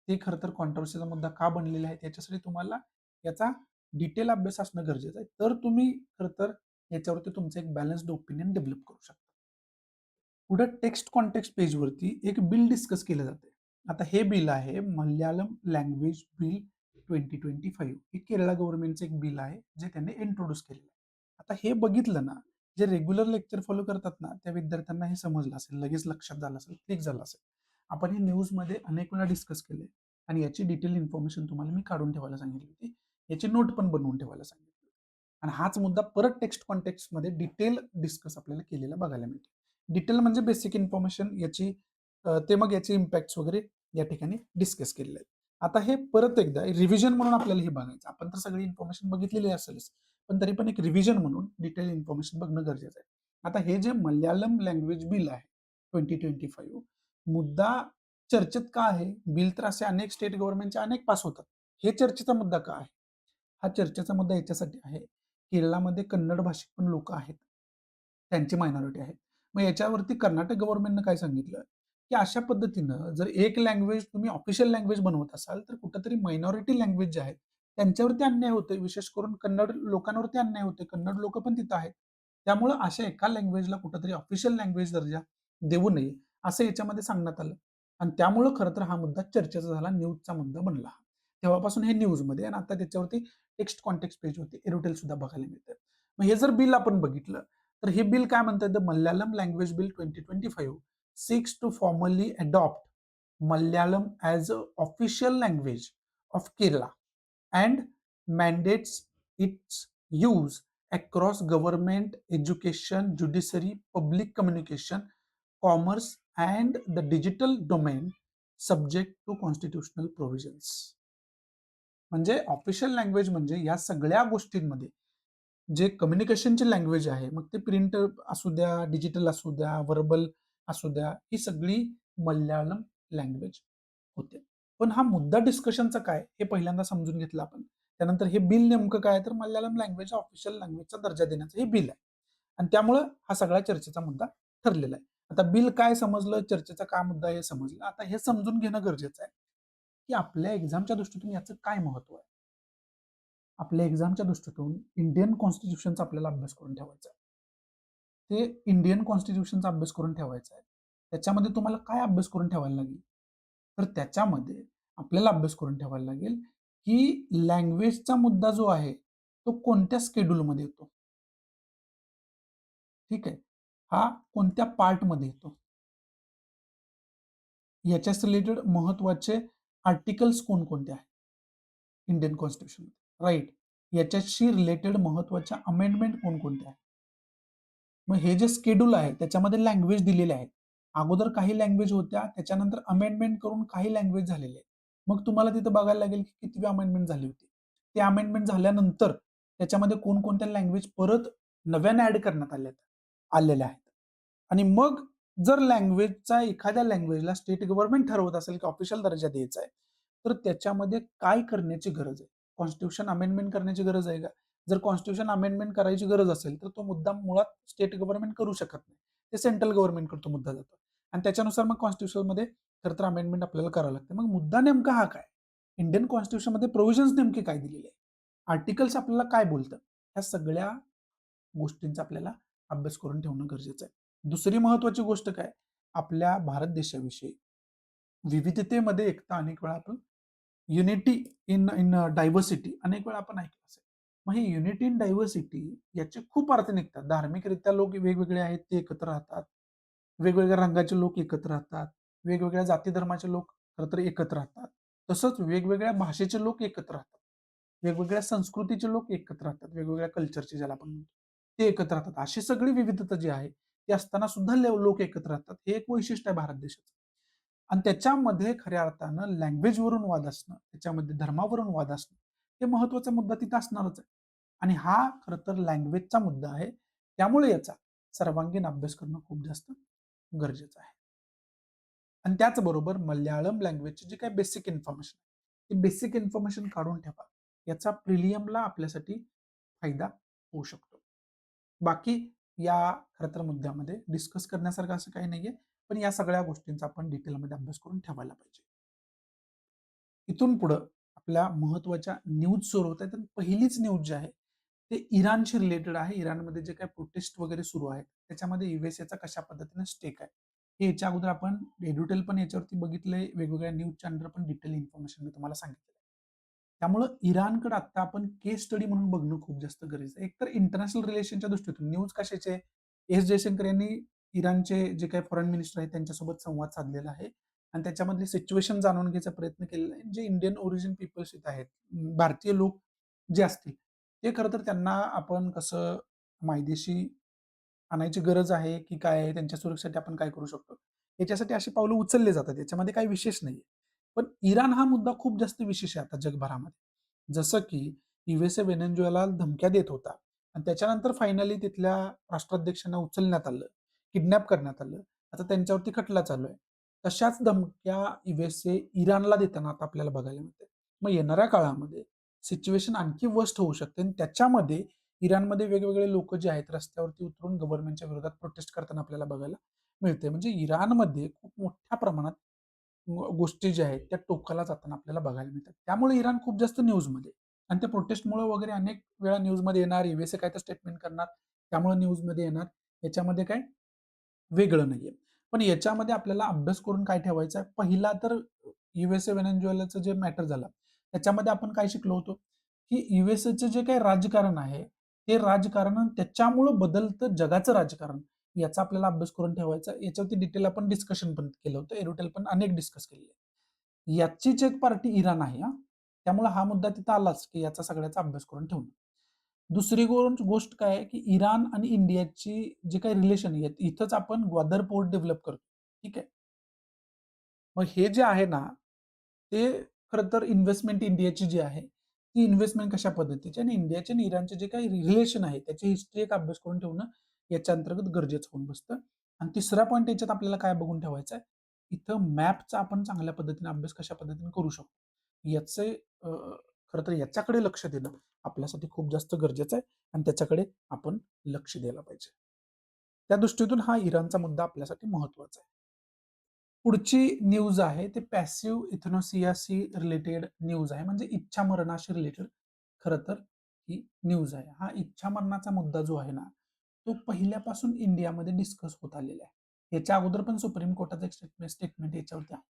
ते खरं तर कॉन्ट्रोवर्सीचा मुद्दा का बनलेला आहे, त्याच्यासाठी तुम्हाला याचा डिटेल अभ्यास असणं गरजेचं आहे. तर तुम्ही खरं तर याच्यावरती तुमचं एक बॅलन्स्ड ओपिनियन डेव्हलप करू शकता. पुढे टेक्स्ट कॉन्टेक्स्ट पेजवरती एक बिल डिस्कस केलं जाते. आता हे बिल आहे मल्याळम लँग्वेज बिल 2025. हे केरळ गव्हर्नमेंटचं एक बिल आहे जे त्यांनी इंट्रोड्यूस केलेलं आहे. आता हे बघितलं ना, जे रेग्युलर लेक्चर फॉलो करतात ना त्या विद्यार्थ्यांना हे समजलं असेल, लगेच लक्षात झालं असेल, क्लिक झालं असेल. आपण हे न्यूजमध्ये अनेक वेळा डिस्कस केले आणि याची डिटेल इन्फॉर्मेशन तुम्हाला मी काढून ठेवायला सांगितली होती. याची नोट पण बनवून ठेवायला सांगितली. आणि हाच मुद्दा परत टेक्स्ट कॉन्टेक्स्टमध्ये डिटेल डिस्कस आपल्याला केलेला बघायला मिळतो. डिटेल म्हणजे बेसिक इन्फॉर्मेशन याची ते मग याचे इम्पॅक्ट्स वगैरे या ठिकाणी डिस्कस केलेले आहेत. आता हे परत एकदा रिव्हिजन म्हणून आपल्याला हे बघायचं. आपण तर सगळी इन्फॉर्मेशन बघितलेली असेलच, पण तरी पण एक रिव्हिजन म्हणून डिटेल इन्फॉर्मेशन बघणं गरजेचं आहे. आता हे जे मल्याळम लँग्वेज बिल आहे 2025, मुद्दा चर्चेत का आहे? बिल तर असे अनेक स्टेट गव्हर्नमेंटचे अनेक पास होतात. हे चर्चेचा मुद्दा का आहे? हा चर्चेचा मुद्दा याच्यासाठी आहे, केरळामध्ये कन्नड भाषिक पण लोक आहेत, त्यांची मायनॉरिटी आहे. मग याच्यावरती कर्नाटक गव्हर्नमेंटनं काय सांगितलं, की अशा पद्धतीनं जर एक लँग्वेज तुम्ही ऑफिशियल लँग्वेज बनवत असाल तर कुठंतरी मायनॉरिटी लँग्वेज जे आहेत त्यांच्यावरती अन्याय होतोय. विशेष करून कन्नड लोकांवरती अन्याय होतोय. कन्नड लोक पण तिथं आहेत. त्यामुळं अशा एका लँग्वेजला कुठंतरी ऑफिशियल लँग्वेज दर्जा देऊ नये असं याच्यामध्ये सांगण्यात आलं. आणि त्यामुळं खरं तर हा मुद्दा चर्चेचा झाला, न्यूजचा मुद्दा बनला. तेव्हापासून हे न्यूजमध्ये आणि आता त्याच्यावरती टेक्स्ट कॉन्टेक्स्ट पेजवरती एरोटेल सुद्धा बघायला मिळतं. मग हे जर बिल आपण बघितलं तर हे बिल काय म्हणतात, the Malayalam language bill 2025 seeks to formally adopt Malayalam as a official language of Kerala and mandates its use across government, education, judiciary, public communication, commerce, and the digital domain subject to constitutional provisions. म्हणजे ऑफिशियल लँग्वेज म्हणजे या सगळ्या गोष्टींमध्ये जे कम्युनिकेशनची लँग्वेज आहे, मग ते प्रिंट असू द्या, डिजिटल असू द्या, व्हर्बल असू द्या, ही सगळी मल्याळम लँग्वेज होते. पण हा मुद्दा डिस्कशनचा काय हे पहिल्यांदा समजून घेतलं आपण. त्यानंतर हे बिल नेमकं काय, तर मल्याळम लँग्वेज ऑफिशियल लँग्वेजचा दर्जा देण्याचं हे बिल आहे. आणि त्यामुळं हा सगळा चर्चेचा मुद्दा ठरलेला आहे. आता बिल काय समजलं, चर्चेचा काय मुद्दा हे समजलं. आता हे समजून घेणं गरजेचं आहे, की आपल्या एक्झामच्या दृष्टीतून याचं काय महत्व आहे. आपल्या एक्झामच्या दृष्टीतून इंडियन कॉन्स्टिट्यूशनचा आपल्याला अभ्यास करून ठेवायचा आहे. ते इंडियन कॉन्स्टिट्यूशनचा अभ्यास करून ठेवायचा आहे. त्याच्यामध्ये तुम्हाला काय अभ्यास करून ठेवायला लागेल? तर त्याच्यामध्ये आपल्याला अभ्यास करून ठेवायला लागेल, की लँग्वेजचा मुद्दा जो आहे, तो कोणत्या शेड्यूलमध्ये येतो? ठीक आहे. हा कोणत्या पार्टमध्ये येतो? याच्याच रिलेटेड महत्त्वाचे आर्टिकल्स कोणकोणते आहेत? Indian constitution, right. याच्याशी रिलेटेड महत्त्वाच्या अमेंडमेंट कोणकोणत्या आहेत? मग हे जे शेड्यूल आहे त्याच्यामध्ये लँग्वेज दिलेले आहेत. अगोदर काही लँग्वेज होत्या, त्याच्यानंतर अमेंडमेंट करून काही लँग्वेज झालेले आहेत. मग तुम्हाला तिथं बघायला लागेल की कितवी अमेंडमेंट झाली होती. ते अमेंडमेंट झाल्यानंतर त्याच्यामध्ये कोणकोणत्या लँग्वेज परत नव्याने ऍड करण्यात आलेल्या आहेत. आणि मग जर लँग्वेजचा एखाद्या लँग्वेजला स्टेट गव्हर्नमेंट ठरवत असेल की ऑफिशियल दर्जा द्यायचा आहे, तर त्याच्यामध्ये काय करण्याची गरज आहे? कॉन्स्टिट्यूशन अमेंडमेंट करण्याची गरज आहे का? जर कॉन्स्टिट्यूशन अमेंडमेंट करायची गरज असेल तर तो मुद्दा मुळात स्टेट गव्हर्नमेंट करू शकत नाही. ते सेंट्रल गव्हर्नमेंट तो मुद्दा जातो आणि त्याच्यानुसार मग कॉन्स्टिट्यूशनमध्ये खरं तर अमेंडमेंट आपल्याला करावं लागतं. मग मुद्दा नेमका हा काय? इंडियन कॉन्स्टिट्यूशनमध्ये प्रोव्हिजन्स नेमके काय दिलेले आहे? आर्टिकल्स आपल्याला काय बोलतं? ह्या सगळ्या गोष्टींचा आपल्याला अभ्यास करून ठेवणं गरजेचं आहे. दुसरी महत्वाची गोष्ट काय? आपल्या भारत देशाविषयी विविधतेमध्ये एकता अनेक वेळा आपण युनिटी इन इन डायव्हर्सिटी अनेक वेळा आपण ऐकलं असेल. मग ही युनिटी इन डायव्हर्सिटी याचे खूप अर्थ निघतात. धार्मिकरित्या लोक वेगवेगळे आहेत ते एकत्र राहतात. वेगवेगळ्या रंगाचे लोक एकत्र राहतात. वेगवेगळ्या जाती धर्माचे लोक खरं तर एकत्र राहतात. तसंच वेगवेगळ्या भाषेचे लोक एकत्र राहतात. वेगवेगळ्या संस्कृतीचे लोक एकत्र राहतात. वेगवेगळ्या कल्चरचे ज्याला आपण म्हणतो, ते एकत्र राहतात. अशी सगळी विविधता जी आहे, ती असताना सुद्धा लोक एकत्र राहतात. हे एक वैशिष्ट्य आहे भारत देशाचं. आणि त्याच्यामध्ये खऱ्या अर्थानं लँग्वेजवरून वाद असणं, त्याच्यामध्ये धर्मावरून वाद असणं, हे महत्वाचा मुद्दा तिथं असणारच आहे. आणि हा खरं तर लँग्वेजचा मुद्दा आहे. त्यामुळे याचा सर्वांगीण अभ्यास करणं खूप जास्त गरजेचं आहे. आणि त्याचबरोबर मल्याळम लँग्वेजची जी काही बेसिक इन्फॉर्मेशन ती बेसिक इन्फॉर्मेशन काढून ठेवा. याचा प्रिलियमला आपल्यासाठी फायदा होऊ शकतो. बाकी या खरं तर मुद्द्यामध्ये डिस्कस करण्यासारखं असं काही नाहीये. पण या सगळ्या गोष्टींचा आपण डिटेलमध्ये अभ्यास करून ठेवायला पाहिजे. इथून पुढं आपल्या महत्त्वाच्या न्यूज सुरू होत आहेत आणि पहिलीच न्यूज जी आहे, ते इराणशी रिलेटेड आहे. इराणमध्ये जे काही प्रोटेस्ट वगैरे सुरू आहेत, त्याच्यामध्ये यूएसएचा कशा पद्धतीने स्टेक आहे. हे याच्या अगोदर आपण एड्युटेल पण याच्यावरती बघितलंय, वेगवेगळ्या न्यूज चॅनलवर पण डिटेल इन्फॉर्मेशन मी तुम्हाला सांगितलं. त्यामुळं इराणकडे आता आपण केस स्टडी म्हणून बघणं खूप जास्त गरजेचं आहे. एकतर इंटरनॅशनल रिलेशनच्या दृष्टीतून न्यूज कशाचे आहे? एस जयशंकर यांनी इराणचे जे काही फॉरेन मिनिस्टर आहेत त्यांच्यासोबत संवाद साधलेला आहे आणि त्याच्यामधली सिच्युएशन जाणून घ्यायचा प्रयत्न केलेला आहे. जे इंडियन ओरिजिन पीपल्स इथं आहेत, भारतीय लोक जे असतील, ते खरं तर त्यांना आपण कसं मायदेशी आणायची गरज आहे की काय आहे? त्यांच्या सुरक्षेसाठी आपण काय करू शकतो? याच्यासाठी अशी पावलं उचलली जातात. याच्यामध्ये काही विशेष नाहीये. पण इराण हा मुद्दा खूप जास्त विशेष आहे आता जगभरामध्ये. जसं की यूएसए व्हेनेझुएलाला धमक्या देत होता आणि त्याच्यानंतर फायनली तिथल्या राष्ट्राध्यक्षांना उचलण्यात आलं, किडनॅप करण्यात आलं. आता त्यांच्यावरती खटला चालू आहे. तशाच धमक्या यूएसए इराणला देताना आता आपल्याला बघायला मिळते. मग येणाऱ्या काळामध्ये सिच्युएशन आणखी वर्स्ट होऊ शकते आणि त्याच्यामध्ये इराणमध्ये वेगवेगळे लोक जे आहेत रस्त्यावरती उतरून गव्हर्नमेंटच्या विरोधात प्रोटेस्ट करताना आपल्याला बघायला मिळते. म्हणजे इराणमध्ये खूप मोठ्या प्रमाणात गोष्टी ज्या आहेत त्या टोकाला जाताना आपल्याला बघायला मिळतात. त्यामुळे इराण खूप जास्त न्यूजमध्ये आणि त्या प्रोटेस्टमुळे वगैरे अनेक वेळा न्यूजमध्ये येणार, यूएसए काय तर स्टेटमेंट करणार, त्यामुळे न्यूजमध्ये येणार. याच्यामध्ये काय वेगळं नाहीये. पण याच्यामध्ये आपल्याला अभ्यास करून काय ठेवायचा आहे, पहिला तर यूएसए व्हेनेझुएलाचं जे मॅटर झालं, त्याच्यामध्ये आपण काय शिकलो होतो, की यूएसएचं जे काही राजकारण आहे, ते राजकारण आणि त्याच्यामुळं बदलतं जगाचं राजकारण, याचा आपल्याला अभ्यास करून ठेवायचा. याच्यावरती डिटेल आपण डिस्कशन पण केलं होतं. एरोटेल पण अनेक डिस्कस केलेले आहे. याचीच एक पार्टी इराण आहे हां. त्यामुळे हा मुद्दा तिथं आलाच, की याचा सगळ्याचा अभ्यास करून ठेवणं. दुसरी गोष्ट काय आहे, की इराण आणि इंडियाची जे काही रिलेशन आहे, इथंच आपण ग्वादर पोर्ट डेव्हलप करतो. ठीक आहे. मग हे जे आहे ना, ते खरं तर इन्व्हेस्टमेंट इंडियाची जी आहे, ती इन्व्हेस्टमेंट कशा पद्धतीची आणि इंडियाचे आणि इराणचे जे काही रिलेशन आहे, त्याची हिस्ट्री एक अभ्यास करून ठेवणं याच्या अंतर्गत गरजेचं होऊन बसतं. आणि तिसरा पॉइंट याच्यात आपल्याला काय बघून ठेवायचा आहे, इथं मॅपचा आपण चांगल्या पद्धतीने अभ्यास कशा पद्धतीने करू शकतो. याचे खरं तर याच्याकडे लक्ष देणं आपल्यासाठी खूप जास्त गरजेचं आहे आणि त्याच्याकडे आपण लक्ष द्यायला पाहिजे. त्या दृष्टीतून हा इराणचा मुद्दा आपल्यासाठी महत्वाचा आहे. पुढची न्यूज आहे ते पॅसिव्ह इथनोसियाशी रिलेटेड न्यूज आहे. म्हणजे इच्छा मरणाशी रिलेटेड खरं तर ही न्यूज आहे. हा इच्छा मरणाचा मुद्दा जो आहे ना, तो पहिल्यापासून इंडियामध्ये डिस्कस होत आलेला आहे. याच्या अगोदर पण सुप्रीम कोर्टाचं एक स्टेटमेंट याच्यावरती आहे.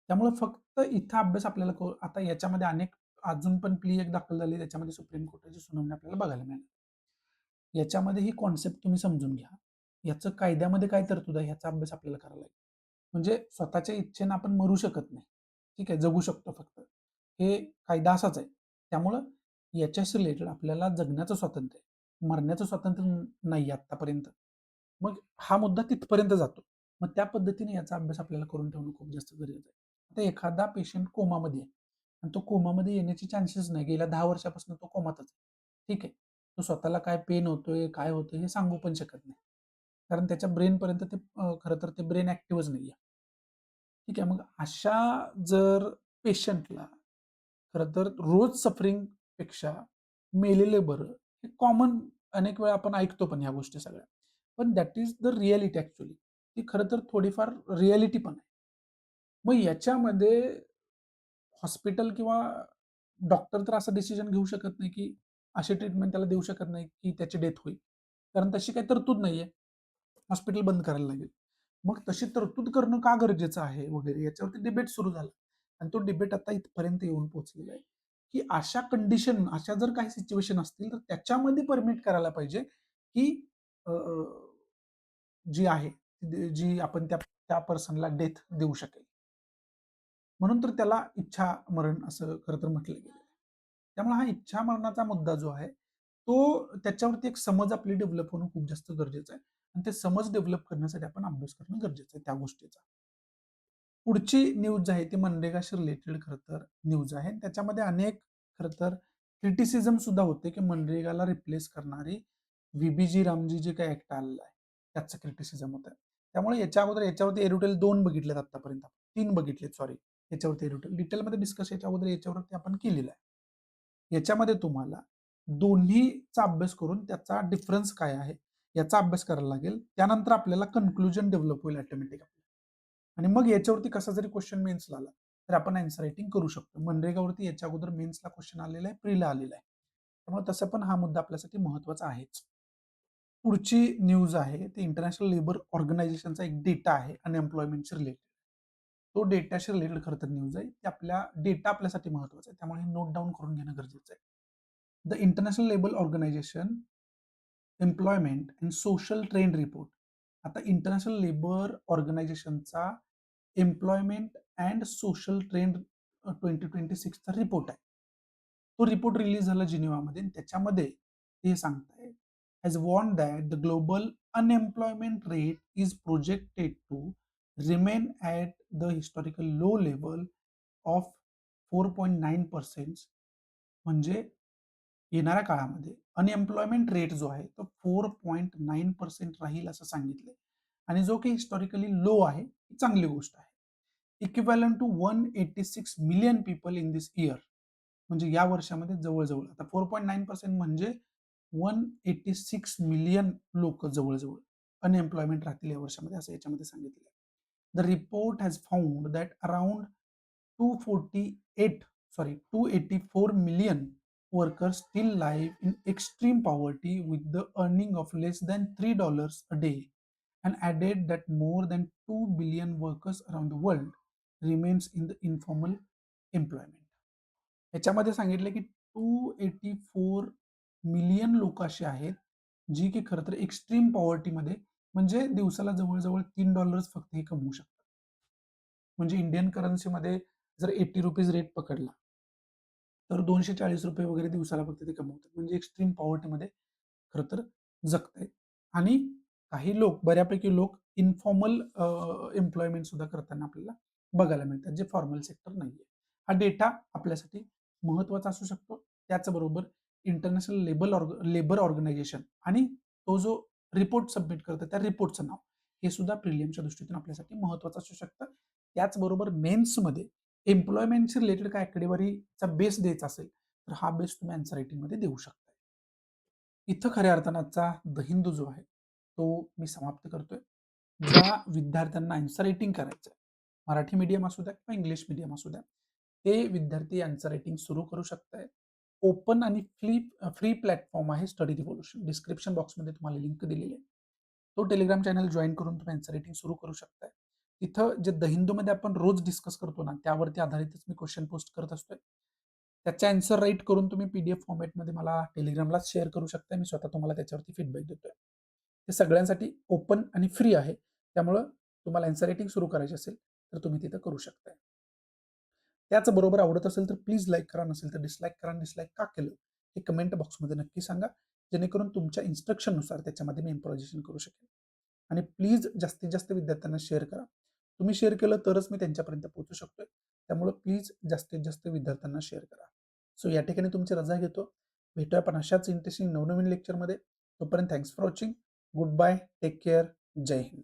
त्यामुळे फक्त इथं अभ्यास आपल्याला आता याच्यामध्ये अनेक अजून पण प्ली एक दाखल झाली त्याच्यामध्ये सुप्रीम कोर्टाची सुनावणी आपल्याला बघायला मिळाली. याच्यामध्ये ही कॉन्सेप्ट तुम्ही समजून घ्या. याचं कायद्यामध्ये काय तरतूद आहे ह्याचा अभ्यास आपल्याला करायला लागेल. म्हणजे स्वतःच्या इच्छेनं आपण मरू शकत नाही. ठीक आहे, जगू शकतो फक्त. हे कायदा असाच आहे. त्यामुळं याच्याशी रिलेटेड आपल्याला जगण्याचं स्वातंत्र्य आहे. मरण्याचं स्वातंत्र्य नाही आत्तापर्यंत. मग हा मुद्दा तिथपर्यंत जातो. मग त्या पद्धतीने याचा अभ्यास आपल्याला करून ठेवणं खूप जास्त गरजेचं आहे. आता एखादा पेशंट कोमामध्ये आहे आणि तो कोमामध्ये येण्याचे चान्सेस नाही. गेल्या 10 वर्षापासून तो कोमातच आहे. ठीक आहे. तो स्वतःला काय पेन होतोय, काय होतंय हे सांगू पण शकत नाही. कारण त्याच्या ब्रेनपर्यंत ते खरं तर ते ब्रेन ॲक्टिव्हच नाहीये. ठीक आहे. मग अशा जर पेशंटला खरं तर रोज सफरिंगपेक्षा मेलेलं बरं. हे कॉमन अनेक वेळा आपण ऐकतो पण ह्या गोष्टी सगळ्या. पण that is the reality actually. ती खरं तर थोडीफार रिॲलिटी पण आहे. मग याच्यामध्ये हॉस्पिटल किंवा डॉक्टर तर असा डिसिजन घेऊ शकत नाही, की अशी ट्रीटमेंट त्याला देऊ शकत नाही, की त्याची डेथ होईल. कारण तशी काही तरतूद नाहीये. हॉस्पिटल बंद करायला लागेल. मग तशी तरतूद करणं का गरजेचं आहे वगैरे याच्यावरती डिबेट सुरू झाला. आणि तो डिबेट आता इथपर्यंत येऊन पोहोचलेला आहे, की अशा कंडिशन, अशा जर काही सिच्युएशन असतील, तर त्याच्यामध्ये परमिट करायला पाहिजे, की अ, अ, जी आहे, जी आपण त्या त्या पर्सनला डेथ देऊ शकेल. म्हणून तर त्याला इच्छा मरण असं खरं तर म्हटलं गेलं. त्यामुळे हा इच्छा मरणाचा मुद्दा जो आहे, तो त्याच्यावरती एक समज आपली डेव्हलप होणं खूप जास्त गरजेचं आहे. आणि ते समज डेव्हलप करण्यासाठी आपण अभ्यास करणं गरजेचं आहे त्या गोष्टीचा. पुढची न्यूज आहे ती मनरेगाशी रिलेटेड खरं तर न्यूज आहे. त्याच्यामध्ये अनेक खरं तर क्रिटिसिझम सुद्धा होते, की मनरेगाला रिप्लेस करणारी व्ही-बी-जी रामजी जे काही ॲक्ट आलेला आहे, त्याचं क्रिटिसिझम होतं. त्यामुळे याच्या अगोदर याच्यावरती एरोटेल 2 बघितलेत आत्तापर्यंत. 3 बघितलेत सॉरी. याच्यावरती एरोटेल. डिटेलमध्ये डिस्कस याच्या अगोदर याच्यावरती आपण केलेलं आहे. याच्यामध्ये तुम्हाला दोन्हीचा अभ्यास करून त्याचा डिफरन्स काय आहे, याचा अभ्यास करायला लागेल. त्यानंतर आपल्याला कन्क्लुजन डेव्हलप होईल ऑटोमॅटिक आणि मग याच्यावरती कसा जरी क्वेश्चन मेन्सला आला, तर आपण आन्सर रायटिंग करू शकतो. मनरेगावरती याच्या अगोदर मेन्सला क्वेश्चन आलेला आहे, प्रीला आलेला आहे. त्यामुळे तसं पण हा मुद्दा आपल्यासाठी महत्त्वाचा आहेच. पुढची न्यूज आहे ते इंटरनॅशनल लेबर ऑर्गनायझेशनचा एक डेटा आहे अनएम्प्लॉयमेंटशी रिलेटेड. तो डेटाशी रिलेटेड खरं तर न्यूज आहे. की आपल्या डेटा आपल्यासाठी महत्त्वाचा आहे. त्यामुळे नोट डाउन करून घेणं गरजेचं आहे. The International Labour Organization employment and social trend report. आता इंटरनॅशनल लेबर ऑर्गनायझेशनचा एम्प्लॉयमेंट अँड सोशल ट्रेंड 2026चा रिपोर्ट आहे. तो रिपोर्ट रिलीज झाला जिनिव्हामध्ये आणि त्याच्यामध्ये ते सांगताय has warned that the global unemployment rate is projected to remain at the historical low level of 4.9%. म्हणजे येणाऱ्या काळामध्ये अनएम्प्लॉयमेंट रेट जो आहे तो 4.9% राहील असं सांगितलंय आणि जो की हिस्टॉरिकली लो आहे ही चांगली गोष्ट आहे. Equivalent to 186 million people in this year. म्हणजे या वर्षामध्ये जवळ-जवळ आता 4.9% म्हणजे 186 मिलियन लोक जवळ-जवळ अनएम्प्लॉयमेंट राहतील या वर्षामध्ये असं याच्यामध्ये सांगितलं. The report has found that around 248 284 million workers still live in extreme poverty with the earning of less than $3 a day and added that more than 2 billion workers around the world remains in the informal employment. याच्यामध्ये सांगितलं की 284 मिलियन लोक असे आहेत जी की खरं तर एक्स्ट्रीम पॉवर्टीमध्ये म्हणजे दिवसाला जवळ-जवळ $3 फक्त हे कमवू शकतात. म्हणजे इंडियन करन्सीमध्ये जर 80 रुपीज रेट पकडला, तर ₹240 वगैरे दिवसाला फक्त ते कमवतात. म्हणजे एक्स्ट्रीम पॉवर्टीमध्ये खरं तर जगतायत. आणि काही लोक, बऱ्यापैकी लोक इन्फॉर्मल एम्प्लॉयमेंट सुद्धा करताना आपल्याला बघायला मिळतात, जे फॉर्मल सेक्टर नाहीये. हा डेटा आपल्यासाठी महत्त्वाचा असू शकतो. त्याचबरोबर इंटरनॅशनल लेबर ऑर्गनायझेशन आणि तो जो रिपोर्ट सबमिट करतो त्या रिपोर्टचं नाव, हे सुद्धा प्रिलियमच्या दृष्टीतून आपल्यासाठी महत्त्वाचं असू शकतं. त्याचबरोबर मेन्समध्ये एम्प्लॉयमेंटशी रिलेटेड काय आकडेवारीचा बेस द्यायचा असेल, तर हा बेस तुम्ही आन्सर रायटिंगमध्ये देऊ शकता. इथं खऱ्या अर्थानं आजचा द हिंदू जो आहे, तो मी समाप्त करतोय. ज्या विद्यार्थ्यांना आन्सर रायटिंग करायचं आहे, मराठी मीडियम असू द्या किंवा इंग्लिश मीडियम असू द्या, ते विद्यार्थी आन्सर रायटिंग सुरू करू शकताय. ओपन आणि फ्री प्लॅटफॉर्म आहे स्टडी रिव्होल्यूशन. डिस्क्रिप्शन बॉक्समध्ये तुम्हाला लिंक दिलेली आहे. तो टेलिग्राम चॅनल जॉइन करून तुम्ही आन्सर रायटिंग सुरू करू शकताय. तिथं जे द हिंदूमध्ये आपण रोज डिस्कस करतो ना, त्यावरती आधारितच मी क्वेश्चन पोस्ट करत असतोय. त्याचे आन्सर राईट करून तुम्ही पीडीएफ फॉर्मॅटमध्ये मला टेलिग्रामलाच शेअर करू शकता. मी स्वतः तुम्हाला त्याच्यावरती फीडबॅक देतोय. हे सगळ्यांसाठी ओपन आणि फ्री आहे. त्यामुळं तुम्हाला आन्सर रायटिंग सुरू करायची असेल, तर तुम्ही तिथं करू शकताय. त्याचबरोबर आवडत असेल तर प्लीज लाईक करा, नसेल तर डिसलाईक करा. डिसलाईक का केलं हे कमेंट बॉक्समध्ये नक्की सांगा, जेणेकरून तुमच्या इन्स्ट्रक्शननुसार त्याच्यामध्ये मी इम्प्रोव्हायझेशन करू शकेन. आणि प्लीज जास्तीत जास्त विद्यार्थ्यांना शेअर करा. तुम्ही शेअर केलं तरच मी त्यांच्यापर्यंत पोहोचू शकतोय. त्यामुळे प्लीज जास्तीत जास्त विद्यार्थ्यांना शेअर करा. सो या ठिकाणी तुमची रजा घेतो. भेटूया आपण अशाच इंटरेस्टिंग नवनवीन लेक्चरमध्ये. तोपर्यंत thanks for watching. Goodbye. Take care. जय हिंद.